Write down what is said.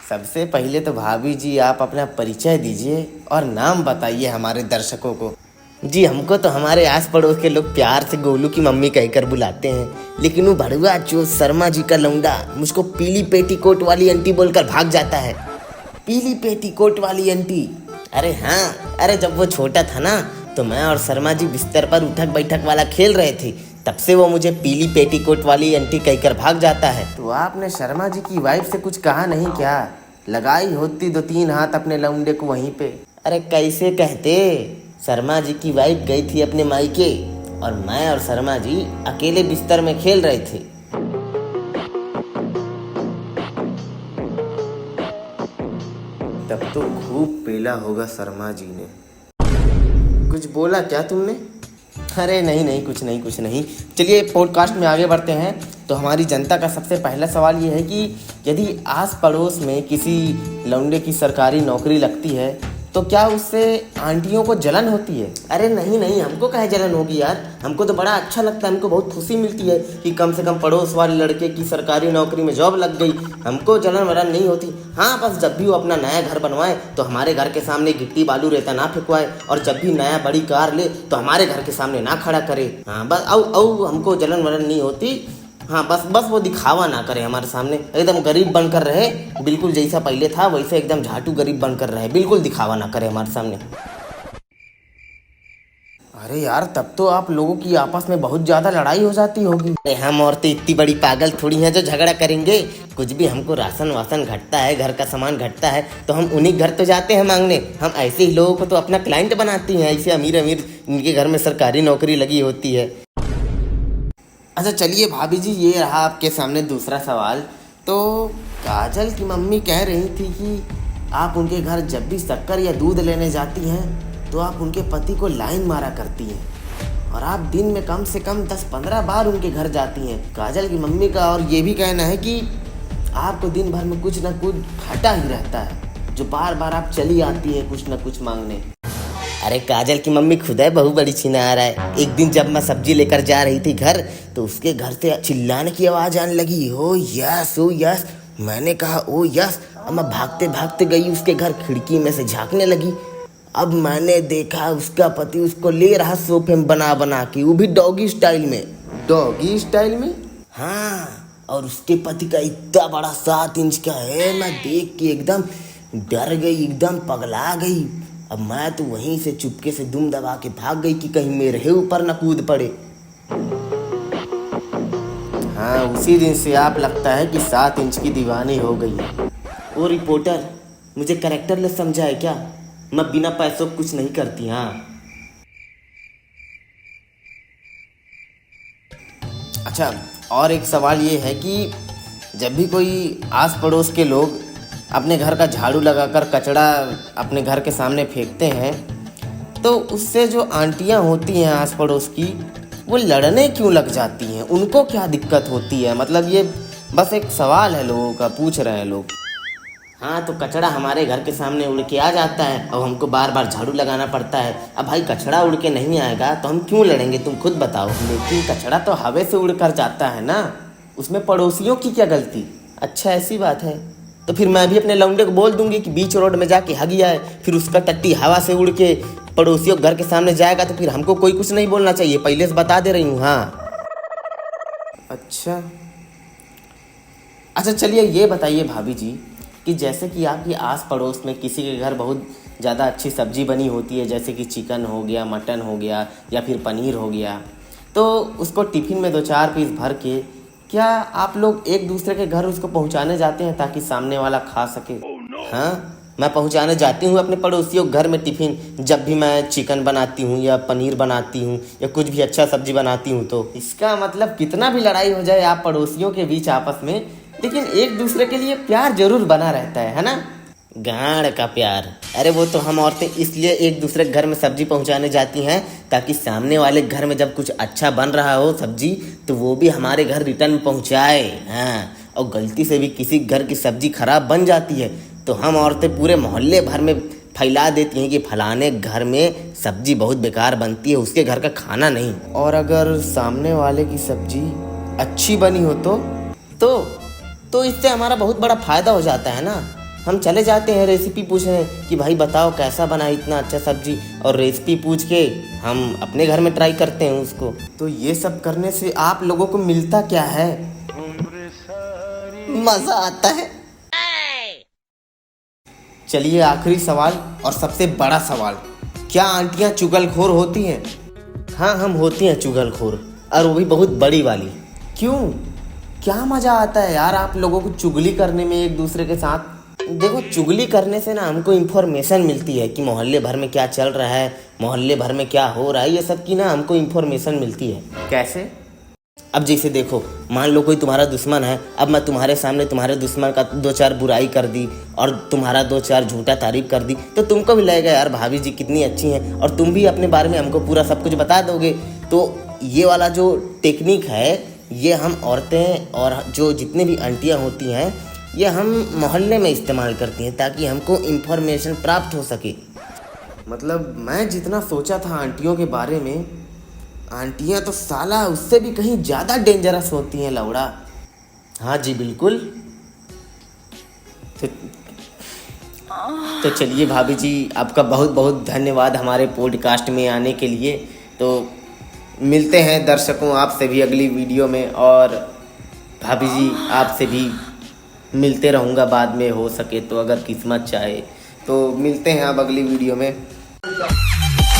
सबसे पहले तो भाभी जी आप अपना परिचय दीजिए और नाम बताइए हमारे दर्शकों को। जी हमको तो हमारे आस पड़ोस के लोग प्यार से गोलू की मम्मी कहकर बुलाते हैं, लेकिन वो भड़ुआ जो शर्मा जी का लौंडा मुझको पीली पेटीकोट वाली आंटी बोलकर भाग जाता है। पीली पेटीकोट वाली आंटी? अरे हाँ, अरे जब वो छोटा था ना तो मैं और शर्मा जी बिस्तर पर उठक बैठक वाला खेल रहे थे, तब से वो मुझे पीली पेटीकोट वाली आंटी कहकर भाग जाता है। तो आपने शर्मा जी की वाइफ से कुछ कहा नहीं क्या? लगाई होती 2-3 हाथ अपने लौंडे को वहीं पे। अरे कैसे कहते, शर्मा जी की वाइफ गई थी अपने मायके और मैं और शर्मा जी अकेले बिस्तर में खेल रहे थे। तब तो खूब पेला होगा शर्मा जी ने। कुछ बोला क्या तुमने? अरे नहीं नहीं, कुछ नहीं। चलिए पॉडकास्ट में आगे बढ़ते हैं। तो हमारी जनता का सबसे पहला सवाल ये है कि यदि आस पड़ोस में किसी लौंडे की सरकारी नौकरी लगती है तो क्या उससे आंटियों को जलन होती है? अरे नहीं, हमको काहे जलन होगी यार, हमको तो बड़ा अच्छा लगता है, हमको बहुत खुशी मिलती है कि कम से कम पड़ोस वाले लड़के की सरकारी नौकरी में जॉब लग गई। हमको जलन वलन नहीं होती। हाँ, बस जब भी वो अपना नया घर बनवाए तो हमारे घर के सामने गिट्टी बालू रेता ना फेंकवाए, और जब भी नया बड़ी कार ले तो हमारे घर के सामने ना खड़ा करे। हाँ बस औ हमको जलन वलन नहीं होती। हाँ बस वो दिखावा ना करे हमारे सामने, एकदम गरीब बनकर रहे, बिल्कुल जैसा पहले था वैसे एकदम झाटू गरीब बनकर रहे, बिल्कुल दिखावा ना करे हमारे सामने। अरे यार, तब तो आप लोगों की आपस में बहुत ज्यादा लड़ाई हो जाती होगी। अरे हम औरतें इतनी बड़ी पागल थोड़ी हैं जो झगड़ा करेंगे। कुछ भी हमको राशन वासन घटता है, घर का सामान घटता है तो हम उन्हीं घर तो जाते हैं मांगने। हम ऐसे ही लोगों को तो अपना क्लाइंट बनाती हैं, ऐसे अमीर इनके घर में सरकारी नौकरी लगी होती है। अच्छा चलिए भाभी जी, ये रहा आपके सामने दूसरा सवाल। तो काजल की मम्मी कह रही थी कि आप उनके घर जब भी शक्कर या दूध लेने जाती हैं तो आप उनके पति को लाइन मारा करती हैं, और आप दिन में कम से कम 10-15 बार उनके घर जाती हैं। काजल की मम्मी का और ये भी कहना है कि आपको दिन भर में कुछ ना कुछ घटा ही रहता है, जो बार बार आप चली आती है कुछ ना कुछ मांगने। अरे काजल की मम्मी खुद है बहु बड़ी छिनार है। एक दिन जब मैं सब्जी लेकर जा रही थी घर तो उसके घर से चिल्लाने की आवाज आने लगी, ओ यस। मैंने कहा ओ यस, अब मैं भागते भागते गई उसके घर, खिड़की में से झांकने लगी। अब मैंने देखा उसका पति उसको ले रहा सोफे में बना के, वो भी डॉगी स्टाइल में। डॉगी स्टाइल में? हाँ, और उसके पति का इतना बड़ा 7 इंच का है। मैं देख के एकदम डर गई, एकदम पगला गई। अब मैं तो वहीं से चुपके से दुम दबा के भाग गई कि कहीं मेरे ऊपर न कूद पड़े। हाँ, उसी दिन से आप लगता है कि 7 इंच की दीवानी हो गई है। ओ रिपोर्टर, मुझे कैरेक्टरलेस समझा है क्या? मैं बिना पैसों कुछ नहीं करती। हाँ अच्छा, और एक सवाल ये है कि जब भी कोई आस पड़ोस के लोग अपने घर का झाड़ू लगाकर कचरा अपने घर के सामने फेंकते हैं तो उससे जो आंटियां होती हैं आस पड़ोस की, वो लड़ने क्यों लग जाती हैं? उनको क्या दिक्कत होती है? मतलब ये बस एक सवाल है, लोगों का पूछ रहे हैं लोग। हाँ, तो कचरा हमारे घर के सामने उड़ के आ जाता है और हमको बार बार झाड़ू लगाना पड़ता है। अब भाई कचरा उड़ के नहीं आएगा तो हम क्यों लड़ेंगे, तुम खुद बताओ। लेकिन कचरा तो हवा से उड़ कर जाता है ना, उसमें पड़ोसियों की क्या गलती? अच्छा ऐसी बात है, तो फिर मैं भी अपने लौंडे को बोल दूंगी कि बीच रोड में जाके हगी आए, फिर उसका टट्टी हवा से उड़ के पड़ोसियों घर के सामने जाएगा तो फिर हमको कोई कुछ नहीं बोलना चाहिए, पहले से बता दे रही हूँ। हाँ अच्छा चलिए ये बताइए भाभी जी कि जैसे कि आपकी आस पड़ोस में किसी के घर बहुत ज़्यादा अच्छी सब्जी बनी होती है, जैसे कि चिकन हो गया, मटन हो गया या फिर पनीर हो गया, तो उसको टिफ़िन में 2-4 पीस भर के क्या आप लोग एक दूसरे के घर उसको पहुंचाने जाते हैं ताकि सामने वाला खा सके? हाँ, मैं पहुंचाने जाती हूँ अपने पड़ोसियों के घर में टिफ़िन, जब भी मैं चिकन बनाती हूँ या पनीर बनाती हूँ या कुछ भी अच्छा सब्जी बनाती हूँ। तो इसका मतलब कितना भी लड़ाई हो जाए आप पड़ोसियों के बीच आपस में, लेकिन एक दूसरे के लिए प्यार जरूर बना रहता है ना? गाड़ का प्यार? अरे वो तो हम औरतें इसलिए एक दूसरे के घर में सब्जी पहुंचाने जाती हैं ताकि सामने वाले घर में जब कुछ अच्छा बन रहा हो सब्जी तो वो भी हमारे घर रिटर्न में पहुंचाए। हाँ, और गलती से भी किसी घर की सब्जी खराब बन जाती है तो हम औरतें पूरे मोहल्ले भर में फैला देती हैं कि फलाने घर में सब्जी बहुत बेकार बनती है, उसके घर का खाना नहीं। और अगर सामने वाले की सब्जी अच्छी बनी हो तो इससे हमारा बहुत बड़ा फायदा हो जाता है ना। हम चले जाते हैं रेसिपी पूछने कि भाई बताओ कैसा बना इतना अच्छा सब्जी, और रेसिपी पूछ के हम अपने घर में ट्राई करते हैं उसको। तो ये सब करने से आप लोगों को मिलता क्या है? मजा आता है। चलिए आखिरी सवाल और सबसे बड़ा सवाल, क्या आंटियां चुगलखोर होती हैं? हाँ, हम होती हैं चुगलखोर, और वो भी बहुत बड़ी वाली। क्यों? क्या मज़ा आता है यार आप लोगों को चुगली करने में एक दूसरे के साथ? देखो, चुगली करने से ना हमको इन्फॉर्मेशन मिलती है कि मोहल्ले भर में क्या चल रहा है, मोहल्ले भर में क्या हो रहा है, ये सब की ना हमको इन्फॉर्मेशन मिलती है। कैसे? अब जैसे देखो, मान लो कोई तुम्हारा दुश्मन है, अब मैं तुम्हारे सामने तुम्हारे दुश्मन का 2-4 बुराई कर दी और तुम्हारा 2-4 झूठा तारीफ कर दी, तो तुमको भी लगेगा यार भाभी जी कितनी अच्छी हैं, और तुम भी अपने बारे में हमको पूरा सब कुछ बता दोगे। तो ये वाला जो टेक्निक है, ये हम औरतें और जो जितने भी आंटियाँ होती हैं, ये हम मोहल्ले में इस्तेमाल करती हैं ताकि हमको इन्फॉर्मेशन प्राप्त हो सके। मतलब मैं जितना सोचा था आंटियों के बारे में, आंटियां तो साला उससे भी कहीं ज़्यादा डेंजरस होती हैं लौड़ा। हाँ जी बिल्कुल। तो चलिए भाभी जी, आपका बहुत बहुत धन्यवाद हमारे पॉडकास्ट में आने के लिए। तो मिलते हैं दर्शकों आपसे भी अगली वीडियो में, और भाभी जी आपसे भी मिलते रहूँगा बाद में, हो सके तो, अगर किस्मत चाहे तो। मिलते हैं अब अगली वीडियो में।